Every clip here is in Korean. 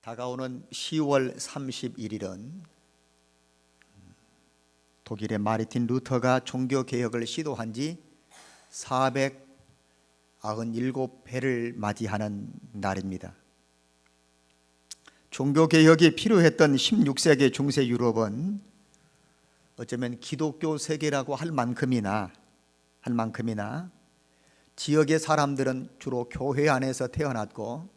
다가오는 10월 31일은 독일의 마르틴 루터가 종교개혁을 시도한 지 497회를 맞이하는 날입니다. 종교개혁이 필요했던 16세기 중세 유럽은 어쩌면 기독교 세계라고 할 만큼이나 지역의 사람들은 주로 교회 안에서 태어났고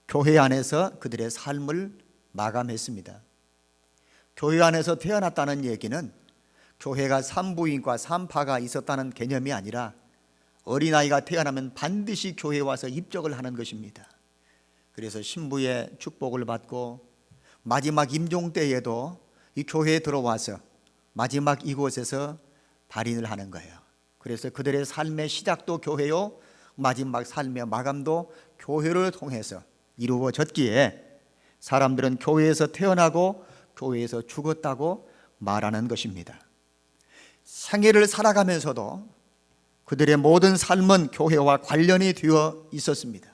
교회 안에서 그들의 삶을 마감했습니다. 교회 안에서 태어났다는 얘기는 교회가 산부인과 산파가 있었다는 개념이 아니라 어린아이가 태어나면 반드시 교회에 와서 입적을 하는 것입니다. 그래서 신부의 축복을 받고 마지막 임종 때에도 이 교회에 들어와서 마지막 이곳에서 발인을 하는 거예요. 그래서 그들의 삶의 시작도 교회요, 마지막 삶의 마감도 교회를 통해서 이루어졌기에 사람들은 교회에서 태어나고 교회에서 죽었다고 말하는 것입니다. 생애를 살아가면서도 그들의 모든 삶은 교회와 관련이 되어 있었습니다.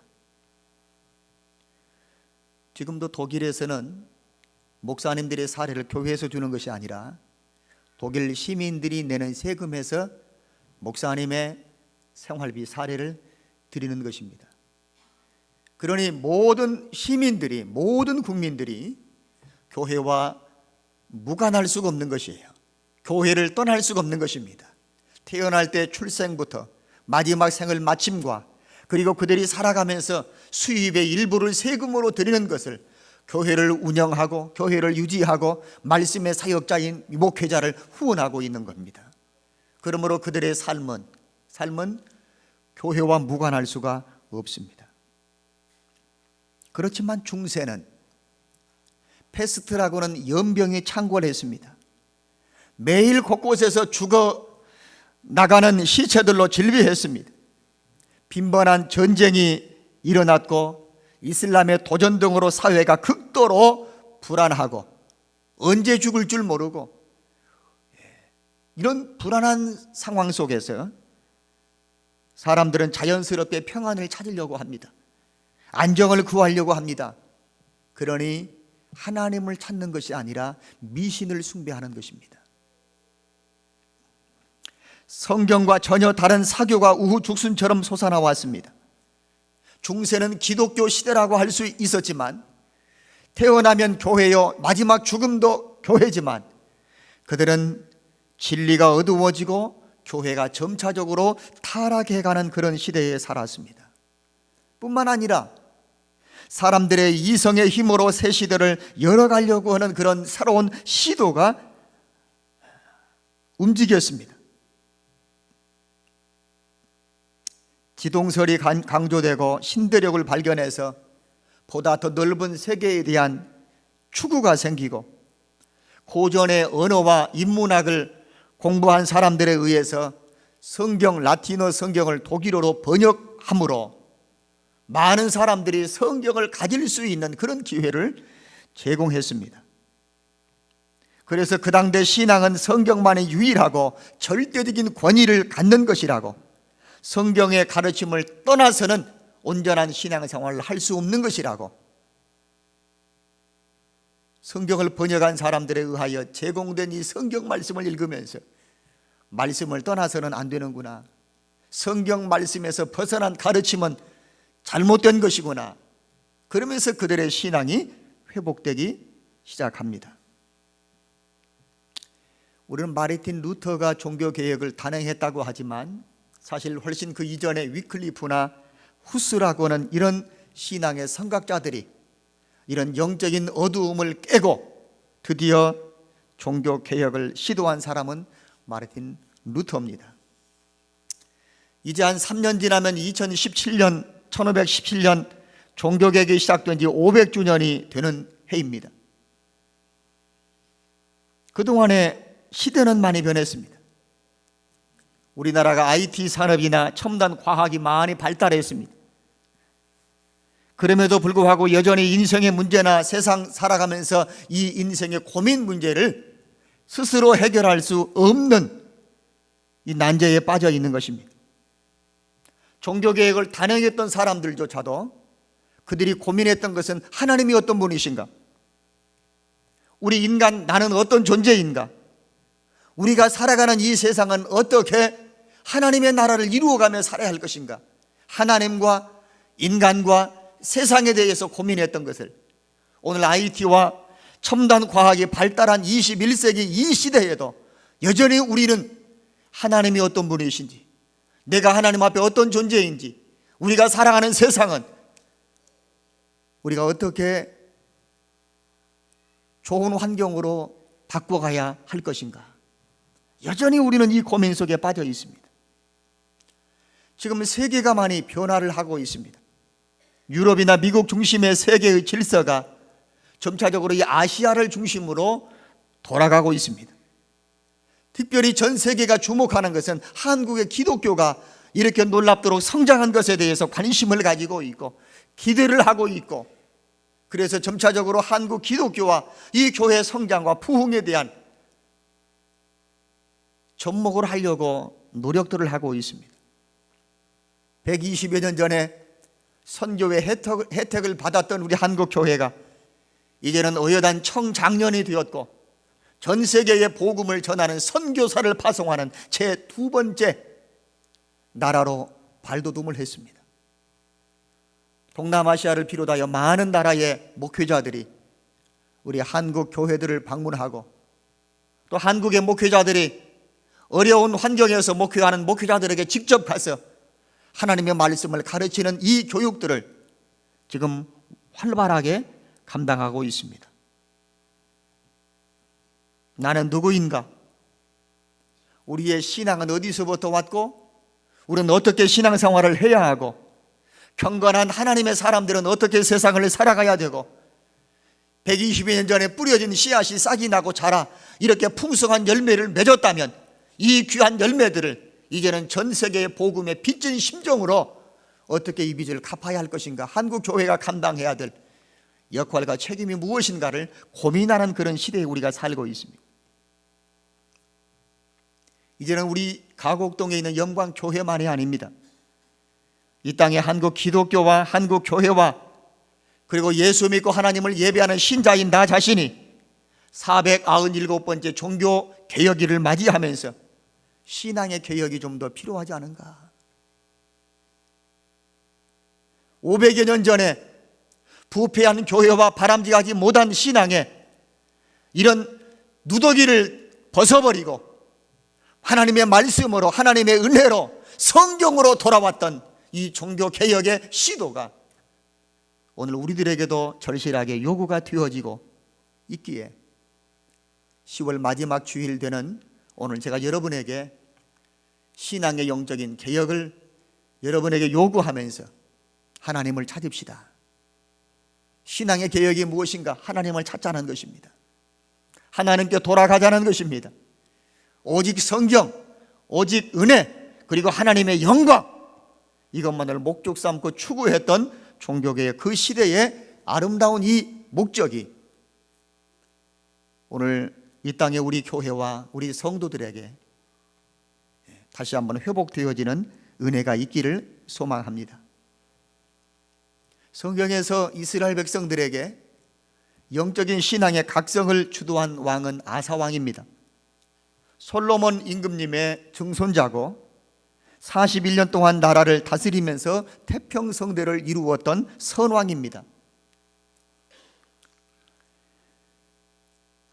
지금도 독일에서는 목사님들의 사례를 교회에서 주는 것이 아니라 독일 시민들이 내는 세금에서 목사님의 생활비 사례를 드리는 것입니다. 그러니 모든 시민들이, 모든 국민들이 교회와 무관할 수가 없는 것이에요. 교회를 떠날 수가 없는 것입니다. 태어날 때 출생부터 마지막 생을 마침과 그리고 그들이 살아가면서 수입의 일부를 세금으로 드리는 것을 교회를 운영하고 교회를 유지하고 말씀의 사역자인 목회자를 후원하고 있는 겁니다. 그러므로 그들의 삶은 교회와 무관할 수가 없습니다. 그렇지만 중세는 패스트라고는 연병이 창궐했습니다. 매일 곳곳에서 죽어 나가는 시체들로 질비했습니다. 빈번한 전쟁이 일어났고 이슬람의 도전 등으로 사회가 극도로 불안하고 언제 죽을 줄 모르고 이런 불안한 상황 속에서 사람들은 자연스럽게 평안을 찾으려고 합니다. 안정을 구하려고 합니다. 그러니 하나님을 찾는 것이 아니라 미신을 숭배하는 것입니다. 성경과 전혀 다른 사교가 우후죽순처럼 솟아나왔습니다. 중세는 기독교 시대라고 할 수 있었지만 태어나면 교회요, 마지막 죽음도 교회지만 그들은 진리가 어두워지고 교회가 점차적으로 타락해가는 그런 시대에 살았습니다. 뿐만 아니라 사람들의 이성의 힘으로 새 시대를 열어가려고 하는 그런 새로운 시도가 움직였습니다. 지동설이 강조되고 신대륙을 발견해서 보다 더 넓은 세계에 대한 추구가 생기고 고전의 언어와 인문학을 공부한 사람들에 의해서 라틴어 성경을 독일어로 번역함으로 많은 사람들이 성경을 가질 수 있는 그런 기회를 제공했습니다. 그래서 그 당대 신앙은 성경만이 유일하고 절대적인 권위를 갖는 것이라고, 성경의 가르침을 떠나서는 온전한 신앙생활을 할 수 없는 것이라고, 성경을 번역한 사람들에 의하여 제공된 이 성경 말씀을 읽으면서 말씀을 떠나서는 안 되는구나, 성경 말씀에서 벗어난 가르침은 잘못된 것이구나, 그러면서 그들의 신앙이 회복되기 시작합니다. 우리는 마르틴 루터가 종교개혁을 단행했다고 하지만 사실 훨씬 그 이전에 위클리프나 후스라고 하는 이런 신앙의 선각자들이 이런 영적인 어두움을 깨고 드디어 종교개혁을 시도한 사람은 마르틴 루터입니다. 이제 한 3년 지나면 1517년 종교개혁이 시작된 지 500주년이 되는 해입니다. 그동안에 시대는 많이 변했습니다. 우리나라가 IT 산업이나 첨단 과학이 많이 발달했습니다. 그럼에도 불구하고 여전히 인생의 문제나 세상 살아가면서 이 인생의 고민 문제를 스스로 해결할 수 없는 이 난제에 빠져 있는 것입니다. 종교개혁을 단행했던 사람들조차도 그들이 고민했던 것은 하나님이 어떤 분이신가? 우리 인간, 나는 어떤 존재인가? 우리가 살아가는 이 세상은 어떻게 하나님의 나라를 이루어가며 살아야 할 것인가? 하나님과 인간과 세상에 대해서 고민했던 것을 오늘 IT와 첨단 과학이 발달한 21세기 이 시대에도 여전히 우리는 하나님이 어떤 분이신지, 내가 하나님 앞에 어떤 존재인지, 우리가 살아가는 세상은 우리가 어떻게 좋은 환경으로 바꿔가야 할 것인가? 여전히 우리는 이 고민 속에 빠져 있습니다. 지금 세계가 많이 변화를 하고 있습니다. 유럽이나 미국 중심의 세계의 질서가 점차적으로 이 아시아를 중심으로 돌아가고 있습니다. 특별히 전 세계가 주목하는 것은 한국의 기독교가 이렇게 놀랍도록 성장한 것에 대해서 관심을 가지고 있고 기대를 하고 있고, 그래서 점차적으로 한국 기독교와 이 교회 성장과 부흥에 대한 접목을 하려고 노력들을 하고 있습니다. 120여 년 전에 선교의 혜택을 받았던 우리 한국 교회가 이제는 어여단 청장년이 되었고 전 세계에 복음을 전하는 선교사를 파송하는 제 두 번째 나라로 발돋움을 했습니다. 동남아시아를 비롯하여 많은 나라의 목회자들이 우리 한국 교회들을 방문하고, 또 한국의 목회자들이 어려운 환경에서 목회하는 목회자들에게 직접 가서 하나님의 말씀을 가르치는 이 교육들을 지금 활발하게 감당하고 있습니다. 나는 누구인가? 우리의 신앙은 어디서부터 왔고, 우리는 어떻게 신앙생활을 해야 하고, 경건한 하나님의 사람들은 어떻게 세상을 살아가야 되고, 120년 전에 뿌려진 씨앗이 싹이 나고 자라 이렇게 풍성한 열매를 맺었다면 이 귀한 열매들을 이제는 전 세계의 복음에 빚진 심정으로 어떻게 이 빚을 갚아야 할 것인가, 한국 교회가 감당해야 될 역할과 책임이 무엇인가를 고민하는 그런 시대에 우리가 살고 있습니다. 이제는 우리 가곡동에 있는 영광교회만이 아닙니다. 이 땅의 한국 기독교와 한국 교회와 그리고 예수 믿고 하나님을 예배하는 신자인 나 자신이 497번째 종교 개혁일을 맞이하면서 신앙의 개혁이 좀 더 필요하지 않은가? 500여 년 전에 부패한 교회와 바람직하지 못한 신앙에 이런 누더기를 벗어버리고 하나님의 말씀으로, 하나님의 은혜로, 성경으로 돌아왔던 이 종교개혁의 시도가 오늘 우리들에게도 절실하게 요구가 되어지고 있기에 10월 마지막 주일 되는 오늘 제가 여러분에게 신앙의 영적인 개혁을 여러분에게 요구하면서 하나님을 찾읍시다. 신앙의 개혁이 무엇인가? 하나님을 찾자는 것입니다. 하나님께 돌아가자는 것입니다. 오직 성경, 오직 은혜, 그리고 하나님의 영광, 이것만을 목적 삼고 추구했던 종교계의 그 시대의 아름다운 이 목적이 오늘 이 땅의 우리 교회와 우리 성도들에게 다시 한번 회복되어지는 은혜가 있기를 소망합니다. 성경에서 이스라엘 백성들에게 영적인 신앙의 각성을 주도한 왕은 아사 왕입니다. 솔로몬 임금님의 증손자고 41년 동안 나라를 다스리면서 태평성대를 이루었던 선왕입니다.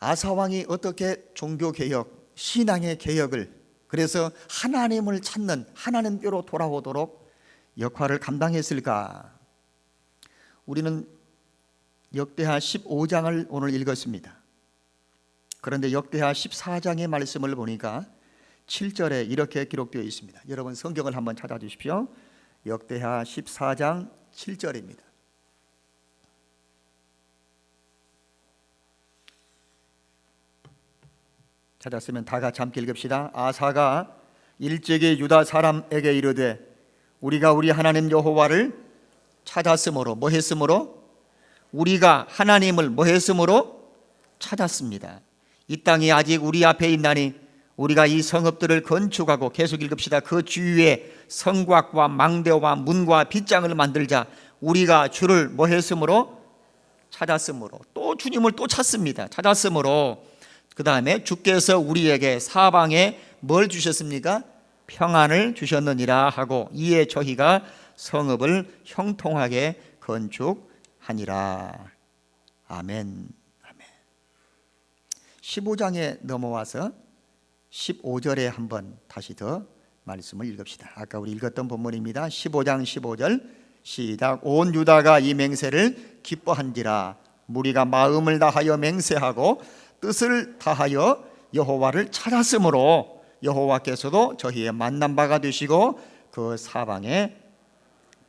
아사 왕이 어떻게 종교개혁, 신앙의 개혁을, 그래서 하나님을 찾는 하나님께로 돌아오도록 역할을 감당했을까? 우리는 역대하 15장을 오늘 읽었습니다. 그런데 역대하 14장의 말씀을 보니까 7절에 이렇게 기록되어 있습니다. 여러분 성경을 한번 찾아주십시오. 역대하 14장 7절입니다. 찾았으면 다 같이 함께 읽읍시다. 아사가 일제기 유다 사람에게 이르되 우리가 우리 하나님 여호와를 찾았으므로, 뭐 했으므로? 우리가 하나님을 뭐 했으므로? 찾았습니다. 이 땅이 아직 우리 앞에 있나니 우리가 이 성읍들을 건축하고, 계속 읽읍시다. 그 주위에 성곽과 망대와 문과 빗장을 만들자. 우리가 주를 뭐 했으므로? 찾았으므로. 또 주님을 또 찾습니다. 찾았으므로. 그 다음에 주께서 우리에게 사방에 뭘 주셨습니까? 평안을 주셨느니라 하고, 이에 저희가 성읍을 형통하게 건축하니라. 아멘. 아멘. 15장에 넘어와서 15절에 한번 다시 더 말씀을 읽읍시다. 아까 우리 읽었던 본문입니다. 15장 15절 시작. 온 유다가 이 맹세를 기뻐한지라. 무리가 마음을 다하여 맹세하고 뜻을 다하여 여호와를 찾았으므로 여호와께서도 저희의 만난 바가 되시고 그 사방에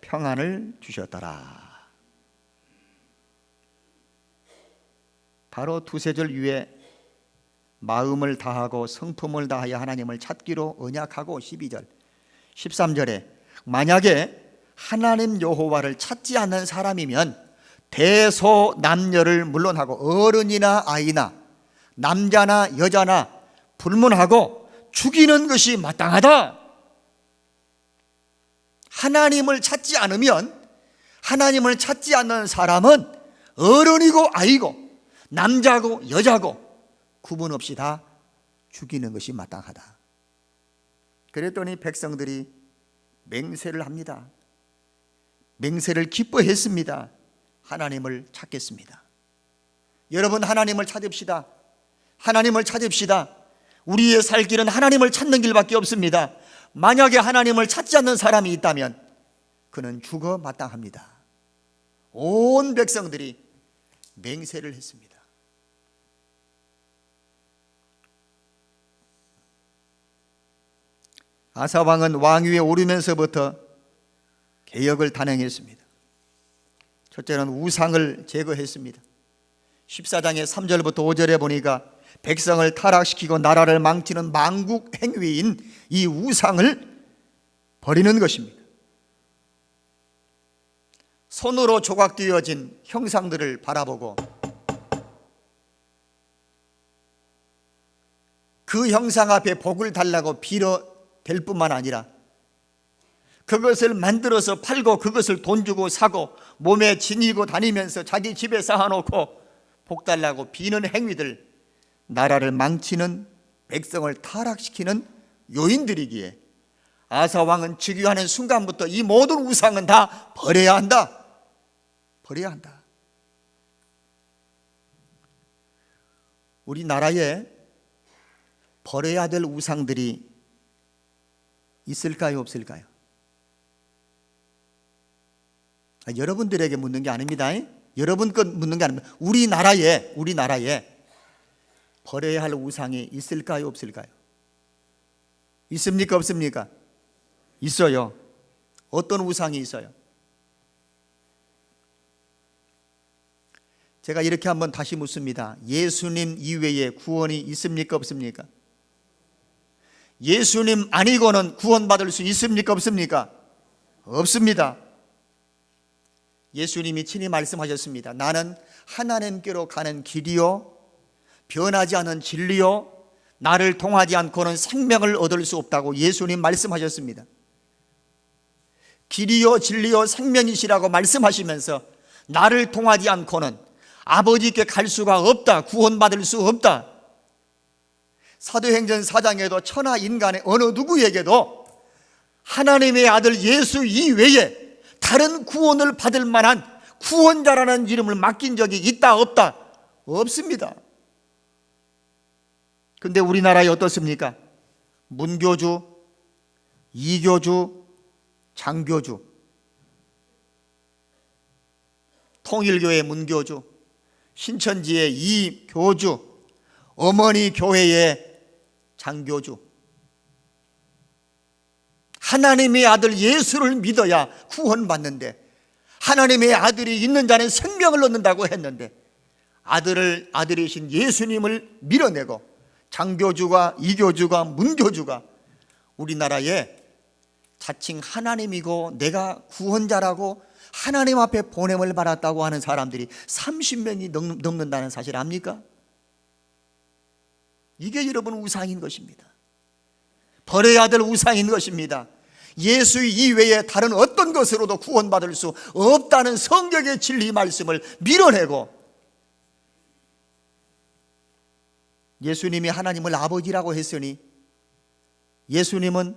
평안을 주셨더라. 바로 두세 절 위에 마음을 다하고 성품을 다하여 하나님을 찾기로 언약하고 12절 13절에 만약에 하나님 여호와를 찾지 않는 사람이면 대소남녀를 물론하고 어른이나 아이나 남자나 여자나 불문하고 죽이는 것이 마땅하다. 하나님을 찾지 않으면, 하나님을 찾지 않는 사람은 어른이고 아이고 남자고 여자고 구분 없이 다 죽이는 것이 마땅하다. 그랬더니 백성들이 맹세를 합니다. 맹세를 기뻐했습니다. 하나님을 찾겠습니다. 여러분, 하나님을 찾읍시다. 하나님을 찾읍시다. 우리의 살 길은 하나님을 찾는 길밖에 없습니다. 만약에 하나님을 찾지 않는 사람이 있다면 그는 죽어 마땅합니다. 온 백성들이 맹세를 했습니다. 아사 왕은 왕위에 오르면서부터 개혁을 단행했습니다. 첫째는 우상을 제거했습니다. 14장의 3절부터 5절에 보니까 백성을 타락시키고 나라를 망치는 망국 행위인 이 우상을 버리는 것입니다. 손으로 조각되어진 형상들을 바라보고 그 형상 앞에 복을 달라고 빌어댈 뿐만 아니라 그것을 만들어서 팔고 그것을 돈 주고 사고 몸에 지니고 다니면서 자기 집에 쌓아놓고 복 달라고 비는 행위들, 나라를 망치는, 백성을 타락시키는 요인들이기에 아사 왕은 즉위하는 순간부터 이 모든 우상은 다 버려야 한다. 버려야 한다. 우리나라에 버려야 될 우상들이 있을까요, 없을까요? 여러분들에게 묻는 게 아닙니다. 여러분 것 묻는 게 아닙니다. 우리나라에 버려야 할 우상이 있을까요, 없을까요? 있습니까, 없습니까? 있어요. 어떤 우상이 있어요? 제가 이렇게 한번 다시 묻습니다. 예수님 이외에 구원이 있습니까, 없습니까? 예수님 아니고는 구원받을 수 있습니까, 없습니까? 없습니다. 예수님이 친히 말씀하셨습니다. 나는 하나님께로 가는 길이요 변하지 않은 진리요 나를 통하지 않고는 생명을 얻을 수 없다고 예수님 말씀하셨습니다. 길이요 진리요 생명이시라고 말씀하시면서 나를 통하지 않고는 아버지께 갈 수가 없다, 구원받을 수 없다. 사도행전 4장에도 천하 인간의 어느 누구에게도 하나님의 아들 예수 이외에 다른 구원을 받을 만한 구원자라는 이름을 맡긴 적이 있다, 없다? 없습니다. 근데 우리나라에 어떻습니까? 문교주, 이교주, 장교주, 통일교회 문교주, 신천지의 이교주, 어머니 교회의 장교주. 하나님의 아들 예수를 믿어야 구원받는데 하나님의 아들이 있는 자는 생명을 얻는다고 했는데 아들이신 예수님을 밀어내고 장교주가 이교주가 문교주가 우리나라에 자칭 하나님이고 내가 구원자라고 하나님 앞에 보냄을 받았다고 하는 사람들이 30명이 넘는다는 사실 압니까? 이게 여러분 우상인 것입니다. 버려야 될 우상인 것입니다. 예수 이외에 다른 어떤 어떤 것으로도 구원받을 수 없다는 성경의 진리 말씀을 밀어내고 예수님이 하나님을 아버지라고 했으니 예수님은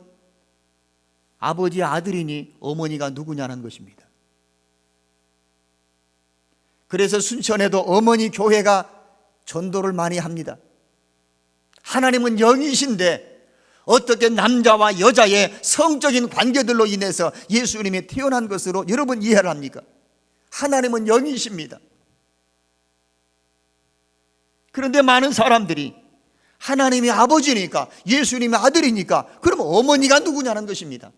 아버지의 아들이니 어머니가 누구냐는 것입니다. 그래서 순천에도 어머니 교회가 전도를 많이 합니다. 하나님은 영이신데 어떻게 남자와 여자의 성적인 관계들로 인해서 예수님이 태어난 것으로 여러분 이해를 합니까? 하나님은 영이십니다. 그런데 많은 사람들이 하나님이 아버지니까 예수님이 아들이니까 그러면 어머니가 누구냐는 것입니다.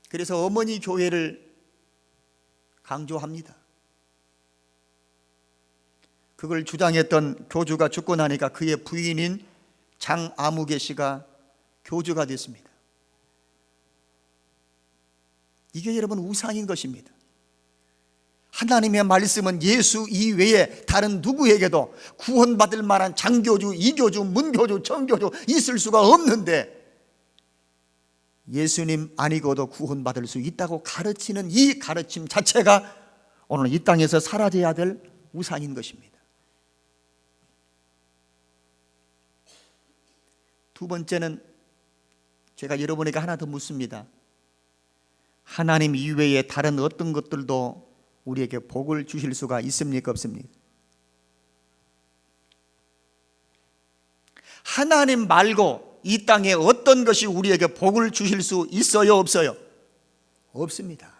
그래서 어머니 교회를 강조합니다. 그걸 주장했던 교주가 죽고 나니까 그의 부인인 장아무개 씨가 교주가 됐습니다. 이게 여러분 우상인 것입니다. 하나님의 말씀은 예수 이외에 다른 누구에게도 구원받을 만한 장교주, 이교주, 문교주, 정교주 있을 수가 없는데 예수님 아니고도 구원받을 수 있다고 가르치는 이 가르침 자체가 오늘 이 땅에서 사라져야 될 우상인 것입니다. 두 번째는 제가 여러분에게 하나 더 묻습니다. 하나님 이외에 다른 어떤 것들도 우리에게 복을 주실 수가 있습니까? 없습니까? 하나님 말고 이 땅에 어떤 것이 우리에게 복을 주실 수 있어요? 없어요? 없습니다.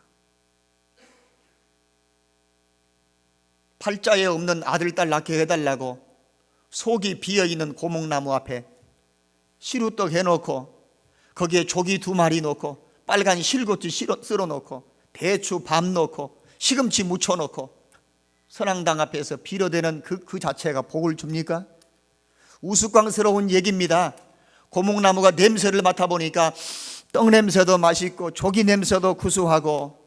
팔자에 없는 아들, 딸 낳게 해달라고 속이 비어있는 고목나무 앞에 시루떡 해놓고 거기에 조기 2마리 넣고 빨간 실고추 썰어놓고 대추 밥 넣고 시금치 묻혀놓고 선앙당 앞에서 빌어대는 그 자체가 복을 줍니까? 우스꽝스러운 얘기입니다. 고목나무가 냄새를 맡아보니까 떡 냄새도 맛있고 조기 냄새도 구수하고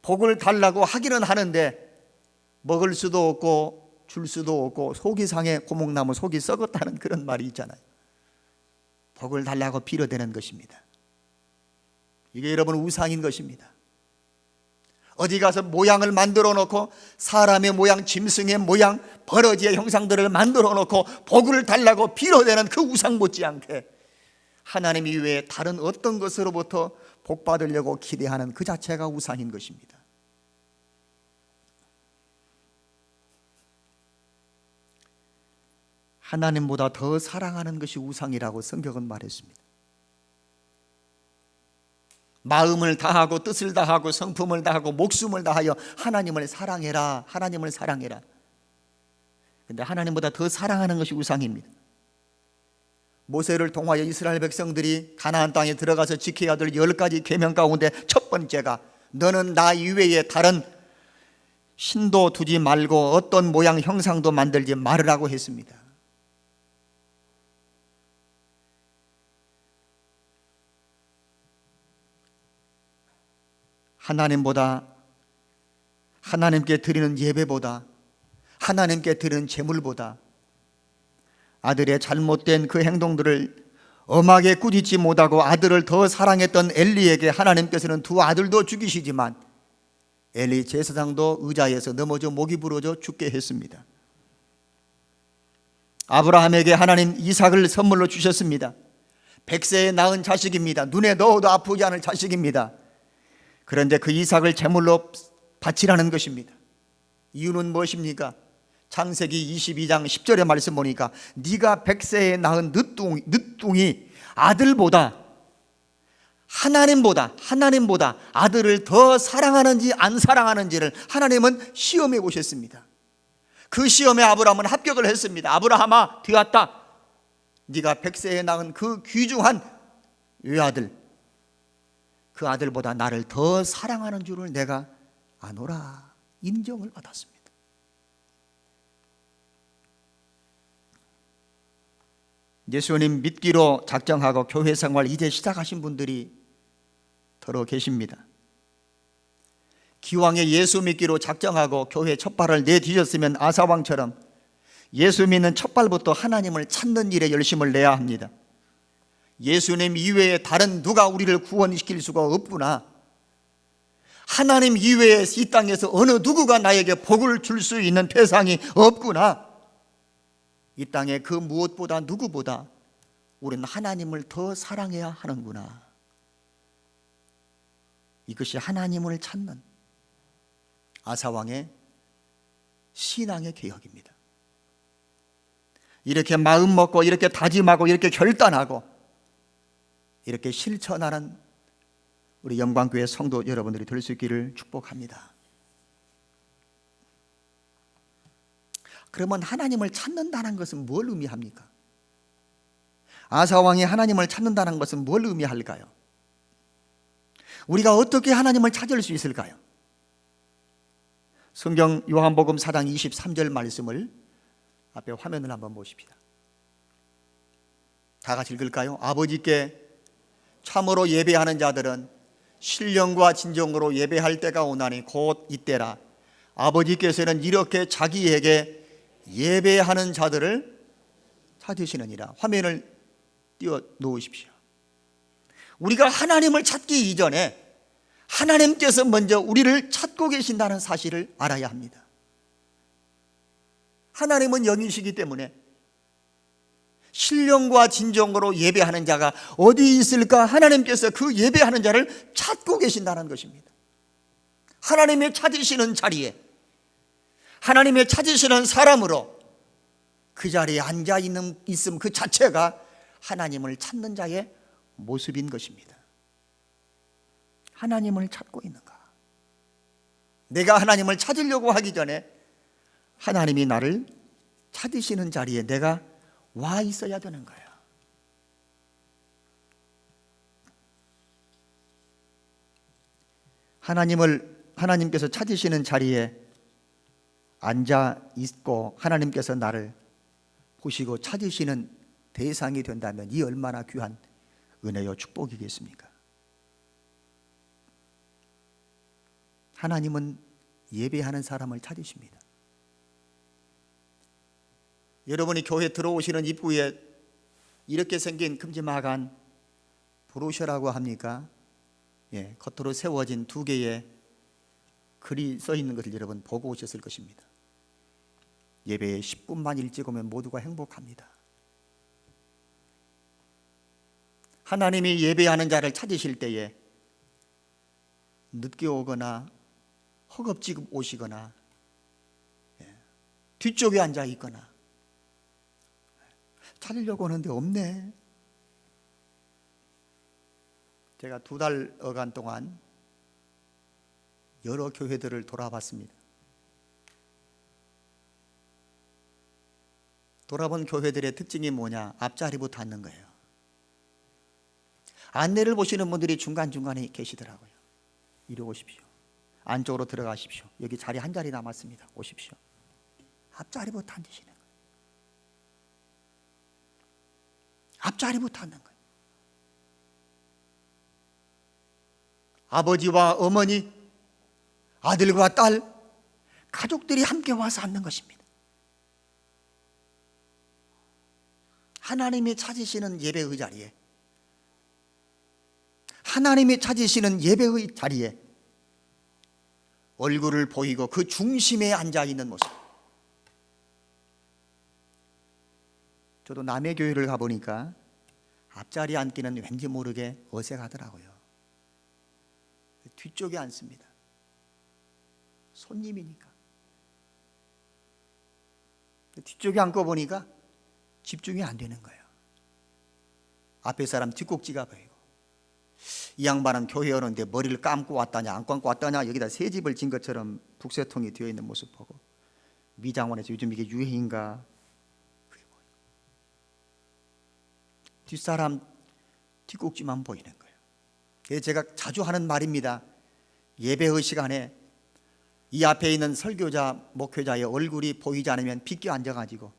복을 달라고 하기는 하는데 먹을 수도 없고 줄 수도 없고 속이 상해 고목나무 속이 썩었다는 그런 말이 있잖아요. 복을 달라고 빌어대는 것입니다. 이게 여러분 우상인 것입니다. 어디 가서 모양을 만들어 놓고 사람의 모양, 짐승의 모양, 버러지의 형상들을 만들어 놓고 복을 달라고 빌어대는 그 우상 못지않게 하나님 이외에 다른 어떤 것으로부터 복 받으려고 기대하는 그 자체가 우상인 것입니다. 하나님보다 더 사랑하는 것이 우상이라고 성경은 말했습니다. 마음을 다하고 뜻을 다하고 성품을 다하고 목숨을 다하여 하나님을 사랑해라. 하나님을 사랑해라. 그런데 하나님보다 더 사랑하는 것이 우상입니다. 모세를 통하여 이스라엘 백성들이 가나안 땅에 들어가서 지켜야 될 10가지 계명 가운데 첫 번째가 너는 나 이외에 다른 신도 두지 말고 어떤 모양 형상도 만들지 말으라고 했습니다. 하나님보다, 하나님께 드리는 예배보다, 하나님께 드리는 제물보다 아들의 잘못된 그 행동들을 엄하게 꾸짖지 못하고 아들을 더 사랑했던 엘리에게 하나님께서는 2 아들도 죽이시지만 엘리 제사장도 의자에서 넘어져 목이 부러져 죽게 했습니다. 아브라함에게 하나님 이삭을 선물로 주셨습니다. 100세에 낳은 자식입니다. 눈에 넣어도 아프지 않을 자식입니다. 그런데 그 이삭을 제물로 바치라는 것입니다. 이유는 무엇입니까? 창세기 22장 10절의 말씀 보니까 네가 100세에 낳은 늦둥이 아들보다 하나님보다 아들을 더 사랑하는지 안 사랑하는지를 하나님은 시험해 보셨습니다. 그 시험에 아브라함은 합격을 했습니다. 아브라함아 되었다. 네가 100세에 낳은 그 귀중한 외아들, 그 아들보다 나를 더 사랑하는 줄을 내가 아노라. 인정을 받았습니다. 예수님 믿기로 작정하고 교회 생활 이제 시작하신 분들이 더러 계십니다. 기왕에 예수 믿기로 작정하고 교회 첫발을 내디뎠으면 아사왕처럼 예수 믿는 첫발부터 하나님을 찾는 일에 열심을 내야 합니다. 예수님 이외에 다른 누가 우리를 구원시킬 수가 없구나. 하나님 이외에 이 땅에서 어느 누구가 나에게 복을 줄 수 있는 대상이 없구나. 이 땅에 그 무엇보다 누구보다 우리는 하나님을 더 사랑해야 하는구나. 이것이 하나님을 찾는 아사왕의 신앙의 개혁입니다. 이렇게 마음 먹고 이렇게 다짐하고 이렇게 결단하고 이렇게 실천하는 우리 영광교회 성도 여러분들이 될 수 있기를 축복합니다. 그러면 하나님을 찾는다는 것은 뭘 의미합니까? 아사왕이 하나님을 찾는다는 것은 뭘 의미할까요? 우리가 어떻게 하나님을 찾을 수 있을까요? 성경 요한복음 4장 23절 말씀을 앞에 화면을 한번 보십시다. 다 같이 읽을까요? 아버지께 참으로 예배하는 자들은 신령과 진정으로 예배할 때가 오나니 곧 이때라. 아버지께서는 이렇게 자기에게 예배하는 자들을 찾으시느니라. 화면을 띄워 놓으십시오. 우리가 하나님을 찾기 이전에 하나님께서 먼저 우리를 찾고 계신다는 사실을 알아야 합니다. 하나님은 영이시기 때문에 신령과 진정으로 예배하는 자가 어디 있을까? 하나님께서 그 예배하는 자를 찾고 계신다는 것입니다. 하나님의 찾으시는 자리에 하나님의 찾으시는 사람으로 그 자리에 앉아 있음 그 자체가 하나님을 찾는 자의 모습인 것입니다. 하나님을 찾고 있는가? 내가 하나님을 찾으려고 하기 전에 하나님이 나를 찾으시는 자리에 내가 와 있어야 되는 거예요. 하나님께서 찾으시는 자리에 앉아 있고 하나님께서 나를 보시고 찾으시는 대상이 된다면 이 얼마나 귀한 은혜요 축복이겠습니까? 하나님은 예배하는 사람을 찾으십니다. 여러분이 교회 들어오시는 입구에 이렇게 생긴 큼지막한 브로셔라고 합니까? 겉으로 세워진 두 개의 글이 써 있는 것을 여러분 보고 오셨을 것입니다. 예배에 10분만 일찍 오면 모두가 행복합니다. 하나님이 예배하는 자를 찾으실 때에 늦게 오거나 허겁지겁 오시거나 뒤쪽에 앉아 있거나 찾으려고 하는데 없네. 제가 2달여간 동안 여러 교회들을 돌아봤습니다. 돌아본 교회들의 특징이 뭐냐? 앞자리부터 앉는 거예요. 안내를 보시는 분들이 중간중간에 계시더라고요. 이리 오십시오. 안쪽으로 들어가십시오. 여기 자리 한 자리 남았습니다. 오십시오. 앞자리부터 앉으시는 거예요. 앞자리부터 앉는 거예요. 아버지와 어머니, 아들과 딸, 가족들이 함께 와서 앉는 것입니다. 하나님이 찾으시는 예배의 자리에, 하나님이 찾으시는 예배의 자리에 얼굴을 보이고 그 중심에 앉아 있는 모습. 저도 남의 교회를 가보니까 앞자리에 앉기는 왠지 모르게 어색하더라고요. 뒤쪽에 앉습니다. 손님이니까. 뒤쪽에 앉고 보니까 집중이 안 되는 거예요. 앞에 사람 뒷꼭지가 보이고, 이 양반은 교회 오는데 머리를 감고 왔다냐 안 감고 왔다냐, 여기다 새집을 진 것처럼 북새통이 되어 있는 모습 보고, 미장원에서 요즘 이게 유행인가, 뒷사람 뒷꼭지만 보이는 거예요. 그래서 제가 자주 하는 말입니다. 예배의 시간에 이 앞에 있는 설교자, 목회자의 얼굴이 보이지 않으면 비껴 앉아가지고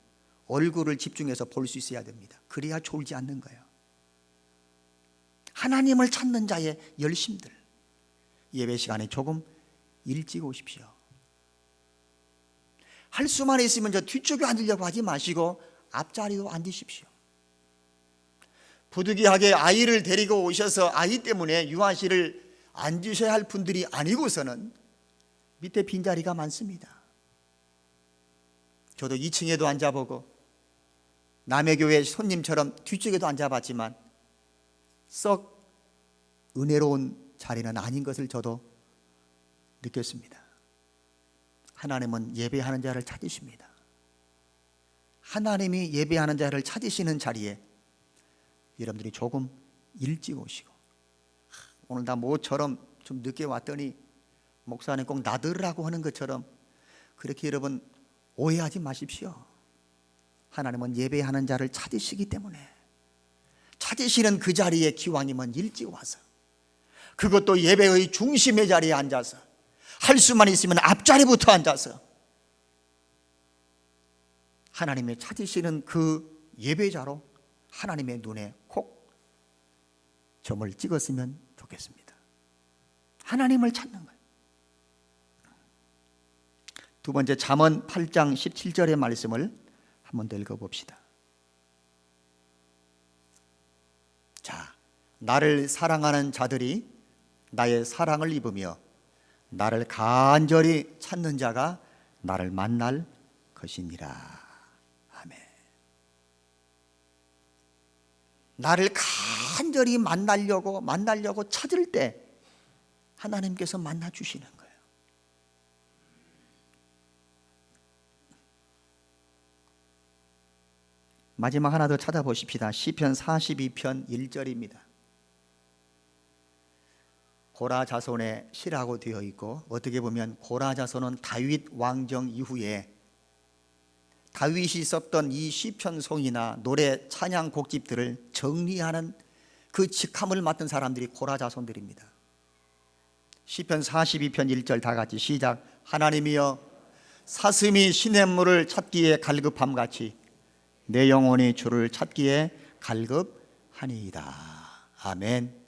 얼굴을 집중해서 볼 수 있어야 됩니다. 그래야 졸지 않는 거예요. 하나님을 찾는 자의 열심들, 예배 시간에 조금 일찍 오십시오. 할 수만 있으면 저 뒤쪽에 앉으려고 하지 마시고 앞자리로 앉으십시오. 부득이하게 아이를 데리고 오셔서 아이 때문에 유아실을 앉으셔야 할 분들이 아니고서는 밑에 빈자리가 많습니다. 저도 2층에도 앉아보고 남의 교회 손님처럼 뒤쪽에도 앉아봤지만 썩 은혜로운 자리는 아닌 것을 저도 느꼈습니다. 하나님은 예배하는 자를 찾으십니다. 하나님이 예배하는 자를 찾으시는 자리에 여러분들이 조금 일찍 오시고, 오늘 나 모처럼 좀 늦게 왔더니 목사님 꼭 나들으라고 하는 것처럼 그렇게 여러분 오해하지 마십시오. 하나님은 예배하는 자를 찾으시기 때문에 찾으시는 그 자리에 기왕이면 일찍 와서, 그것도 예배의 중심의 자리에 앉아서, 할 수만 있으면 앞자리부터 앉아서 하나님의 찾으시는 그 예배자로 하나님의 눈에 콕 점을 찍었으면 좋겠습니다. 하나님을 찾는 거예요. 두 번째, 잠언 8장 17절의 말씀을 한번 더 읽어봅시다. 자, 나를 사랑하는 자들이 나의 사랑을 입으며 나를 간절히 찾는 자가 나를 만날 것이니라. 아멘. 나를 간절히 만나려고 찾을 때 하나님께서 만나 주시는 거예요. 마지막 하나 더 찾아보십시다. 시편 42편 1절입니다. 고라 자손의 시라고 되어 있고, 어떻게 보면 고라 자손은 다윗 왕정 이후에 다윗이 썼던 이 시편송이나 노래 찬양 곡집들을 정리하는 그 직함을 맡은 사람들이 고라 자손들입니다. 시편 42편 1절 다 같이 시작. 하나님이여, 사슴이 시냇물을 찾기에 갈급함같이 내 영혼이 주를 찾기에 갈급하니이다. 아멘.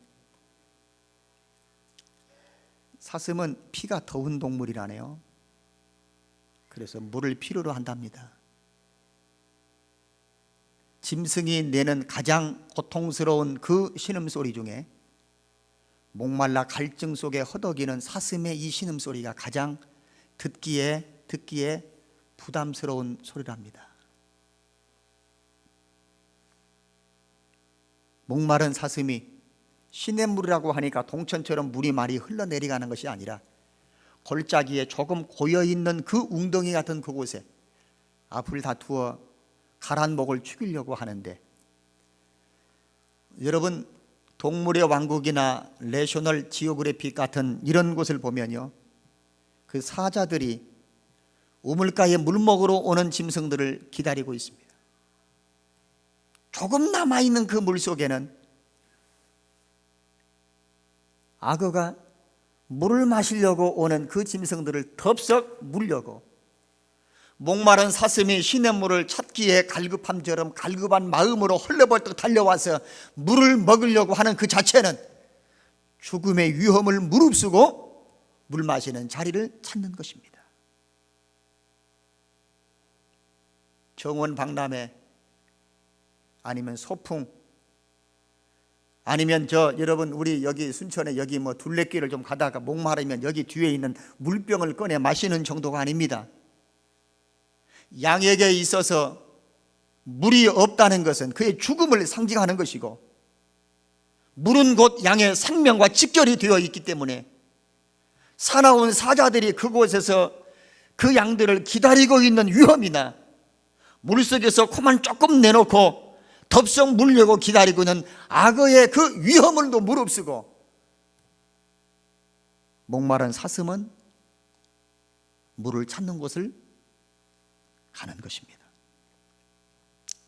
사슴은 피가 더운 동물이라네요. 그래서 물을 필요로 한답니다. 짐승이 내는 가장 고통스러운 그 신음소리 중에 목말라 갈증 속에 허덕이는 사슴의 이 신음소리가 가장 듣기에 부담스러운 소리랍니다. 목마른 사슴이 시냇물이라고 하니까 동천처럼 물이 많이 흘러내려가는 것이 아니라 골짜기에 조금 고여있는 그 웅덩이 같은 그곳에 앞을 다투어 가란 목을 죽이려고 하는데, 여러분 동물의 왕국이나 내셔널 지오그래픽 같은 이런 곳을 보면요, 그 사자들이 우물가에 물 먹으러 오는 짐승들을 기다리고 있습니다. 조금 남아있는 그 물 속에는 악어가 물을 마시려고 오는 그 짐승들을 덥석 물려고, 목마른 사슴이 시냇물을 찾기에 갈급함처럼 갈급한 마음으로 헐레벌떡 달려와서 물을 먹으려고 하는 그 자체는 죽음의 위험을 무릅쓰고 물 마시는 자리를 찾는 것입니다. 정원 박람회 아니면 소풍 아니면 여러분 우리 여기 순천에 여기 뭐 둘레길을 좀 가다가 목마르면 여기 뒤에 있는 물병을 꺼내 마시는 정도가 아닙니다. 양에게 있어서 물이 없다는 것은 그의 죽음을 상징하는 것이고, 물은 곧 양의 생명과 직결이 되어 있기 때문에 사나운 사자들이 그곳에서 그 양들을 기다리고 있는 위험이나 물속에서 코만 조금 내놓고 덥석 물려고 기다리고 있는 악어의 그 위험을 또 무릅쓰고, 목마른 사슴은 물을 찾는 곳을 가는 것입니다.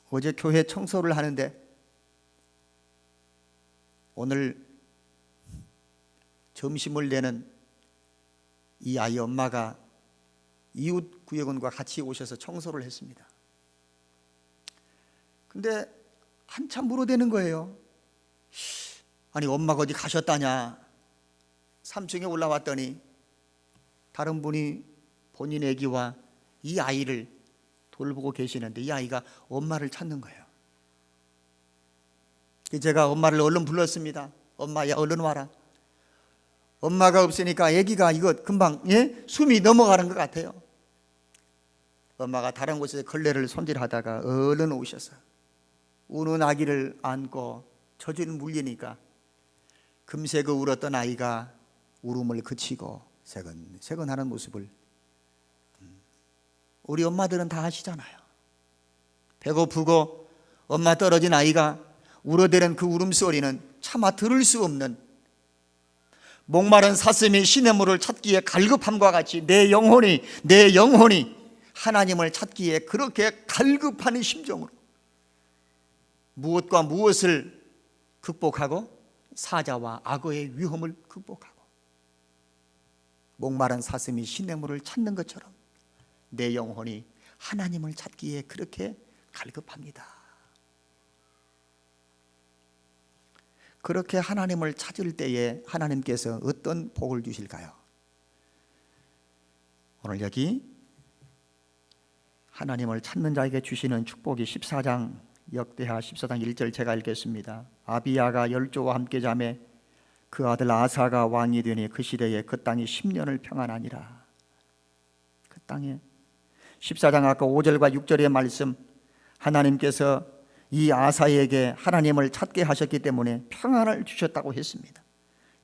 어제 교회 청소를 하는데 오늘 점심을 내는 이 아이 엄마가 이웃구역원과 같이 오셔서 청소를 했습니다. 근데 한참 물어대는 거예요. 아니 엄마가 어디 가셨다냐. 3층에 올라왔더니 다른 분이 본인 애기와 이 아이를 돌보고 계시는데 이 아이가 엄마를 찾는 거예요. 제가 엄마를 얼른 불렀습니다. 엄마야 얼른 와라. 엄마가 없으니까 아기가 이거 금방 숨이 넘어가는 것 같아요. 엄마가 다른 곳에서 걸레를 손질하다가 얼른 오셔서 우는 아기를 안고 젖을 물리니까 금세 그 울었던 아이가 울음을 그치고 세근세근하는 모습을 우리 엄마들은 다 아시잖아요. 배고프고 엄마 떨어진 아이가 울어대는 그 울음소리는 차마 들을 수 없는, 목마른 사슴이 시냇물을 찾기에 갈급함과 같이 내 영혼이 하나님을 찾기에 그렇게 갈급한 심정으로 무엇과 무엇을 극복하고 사자와 악어의 위험을 극복하고 목마른 사슴이 시냇물을 찾는 것처럼 내 영혼이 하나님을 찾기에 그렇게 갈급합니다. 그렇게 하나님을 찾을 때에 하나님께서 어떤 복을 주실까요? 오늘 여기 하나님을 찾는 자에게 주시는 축복이 14장 역대하 14장 1절 제가 읽겠습니다. 아비야가 열조와 함께 자매 그 아들 아사가 왕이 되니 그 시대에 그 땅이 10년을 평안하니라. 그 땅에 14장 아까 5절과 6절의 말씀, 하나님께서 이 아사에게 하나님을 찾게 하셨기 때문에 평안을 주셨다고 했습니다.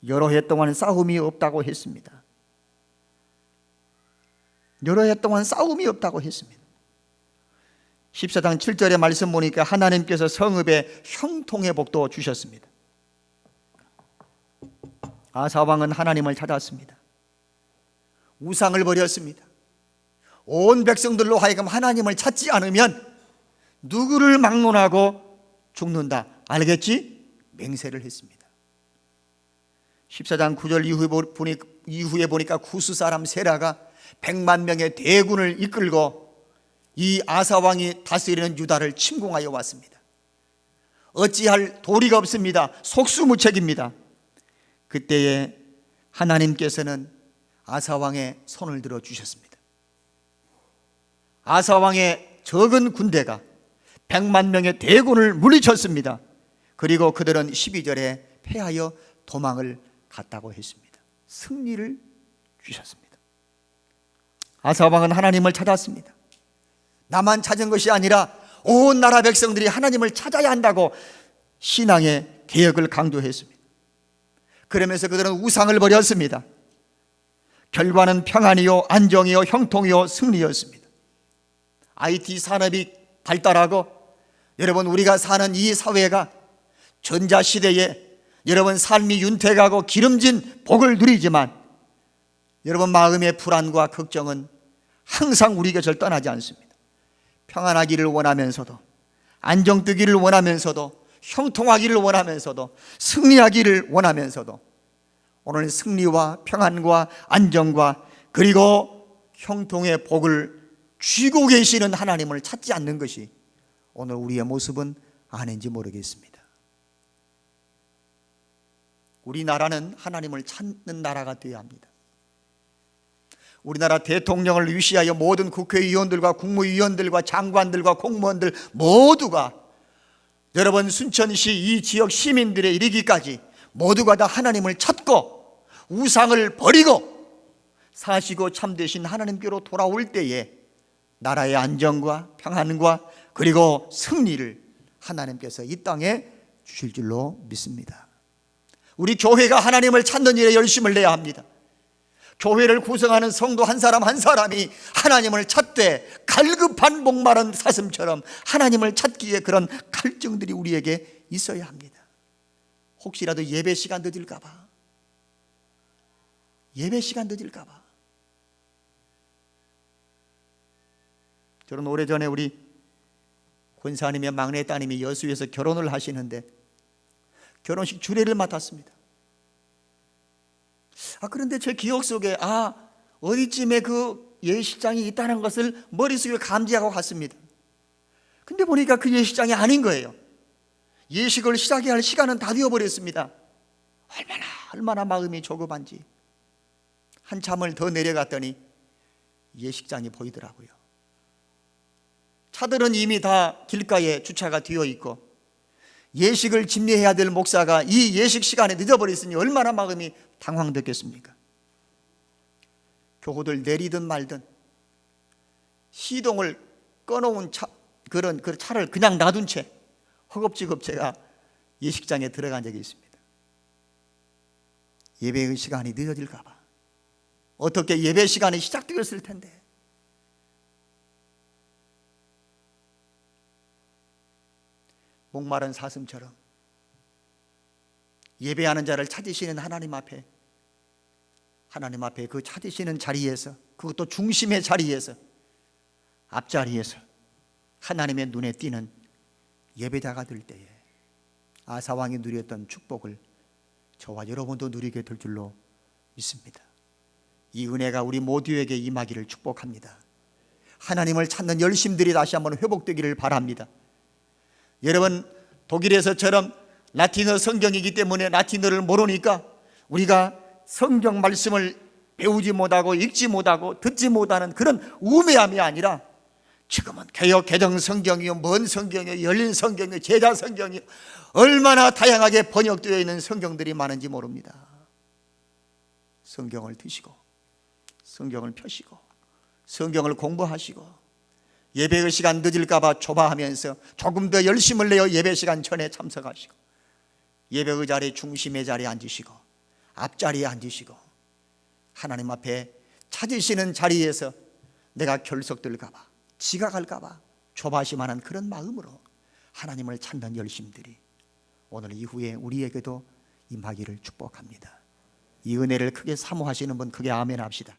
여러 해 동안 싸움이 없다고 했습니다. 여러 해 동안 싸움이 없다고 했습니다. 14장 7절의 말씀 보니까 하나님께서 성읍에 형통의 복도 주셨습니다. 아사 왕은 하나님을 찾았습니다. 우상을 버렸습니다. 온 백성들로 하여금 하나님을 찾지 않으면 누구를 막론하고 죽는다, 알겠지? 맹세를 했습니다. 14장 9절 이후에 보니까 구스 사람 세라가 100만 명의 대군을 이끌고 이 아사 왕이 다스리는 유다를 침공하여 왔습니다. 어찌할 도리가 없습니다. 속수무책입니다. 그때에 하나님께서는 아사 왕의 손을 들어 주셨습니다. 아사 왕의 적은 군대가 100만 명의 대군을 물리쳤습니다. 그리고 그들은 12절에 패하여 도망을 갔다고 했습니다. 승리를 주셨습니다. 아사 왕은 하나님을 찾았습니다. 나만 찾은 것이 아니라 온 나라 백성들이 하나님을 찾아야 한다고 신앙의 개혁을 강조했습니다. 그러면서 그들은 우상을 버렸습니다. 결과는 평안이요, 안정이요, 형통이요, 승리였습니다. IT 산업이 발달하고 여러분 우리가 사는 이 사회가 전자시대에 여러분 삶이 윤택하고 기름진 복을 누리지만 여러분 마음의 불안과 걱정은 항상 우리 곁을 떠나지 않습니다. 평안하기를 원하면서도, 안정되기를 원하면서도, 형통하기를 원하면서도, 승리하기를 원하면서도 오늘 승리와 평안과 안정과 그리고 형통의 복을 쥐고 계시는 하나님을 찾지 않는 것이 오늘 우리의 모습은 아닌지 모르겠습니다. 우리나라는 하나님을 찾는 나라가 되어야 합니다. 우리나라 대통령을 위시하여 모든 국회의원들과 국무위원들과 장관들과 공무원들 모두가 여러분 순천시 이 지역 시민들에 이르기까지 모두가 다 하나님을 찾고 우상을 버리고 사시고 참되신 하나님께로 돌아올 때에 나라의 안정과 평안과 그리고 승리를 하나님께서 이 땅에 주실 줄로 믿습니다. 우리 교회가 하나님을 찾는 일에 열심을 내야 합니다. 교회를 구성하는 성도 한 사람 한 사람이 하나님을 찾되 갈급한 목마른 사슴처럼 하나님을 찾기에 그런 갈증들이 우리에게 있어야 합니다. 혹시라도 예배 시간 늦을까 봐, 예배 시간 늦을까 봐. 저는 오래전에 우리 권사님의 막내 따님이 여수에서 결혼을 하시는데 결혼식 주례를 맡았습니다. 그런데 제 기억 속에 어디쯤에 그 예식장이 있다는 것을 머릿속에 감지하고 갔습니다. 근데 보니까 그 예식장이 아닌 거예요. 예식을 시작해야 할 시간은 다 되어버렸습니다. 얼마나 마음이 조급한지. 한참을 더 내려갔더니 예식장이 보이더라고요. 차들은 이미 다 길가에 주차가 되어 있고 예식을 집례해야 될 목사가 이 예식 시간에 늦어버렸으니 얼마나 마음이 당황됐겠습니까? 교우들 내리든 말든 시동을 꺼놓은 그런 차를 그냥 놔둔 채 허겁지겁 제가 예식장에 들어간 적이 있습니다. 예배의 시간이 늦어질까 봐. 어떻게 예배 시간이 시작되었을 텐데. 목마른 사슴처럼 예배하는 자를 찾으시는 하나님 앞에 그 찾으시는 자리에서, 그것도 중심의 자리에서, 앞자리에서 하나님의 눈에 띄는 예배자가 될 때에 아사왕이 누렸던 축복을 저와 여러분도 누리게 될 줄로 믿습니다. 이 은혜가 우리 모두에게 임하기를 축복합니다. 하나님을 찾는 열심들이 다시 한번 회복되기를 바랍니다. 여러분, 독일에서처럼 라틴어 성경이기 때문에 라틴어를 모르니까 우리가 성경 말씀을 배우지 못하고 읽지 못하고 듣지 못하는 그런 우매함이 아니라 지금은 개역 개정 성경이요, 먼 성경이요, 열린 성경이요, 제자 성경이요, 얼마나 다양하게 번역되어 있는 성경들이 많은지 모릅니다. 성경을 드시고 성경을 펴시고 성경을 공부하시고 예배의 시간 늦을까봐 조바하면서 조금 더 열심을 내어 예배 시간 전에 참석하시고 예배의 자리 중심의 자리에 앉으시고 앞자리에 앉으시고 하나님 앞에 찾으시는 자리에서 내가 결석될까봐, 지각할까봐 조바심하는 그런 마음으로 하나님을 찾는 열심들이 오늘 이후에 우리에게도 임하기를 축복합니다. 이 은혜를 크게 사모하시는 분 크게 아멘 합시다.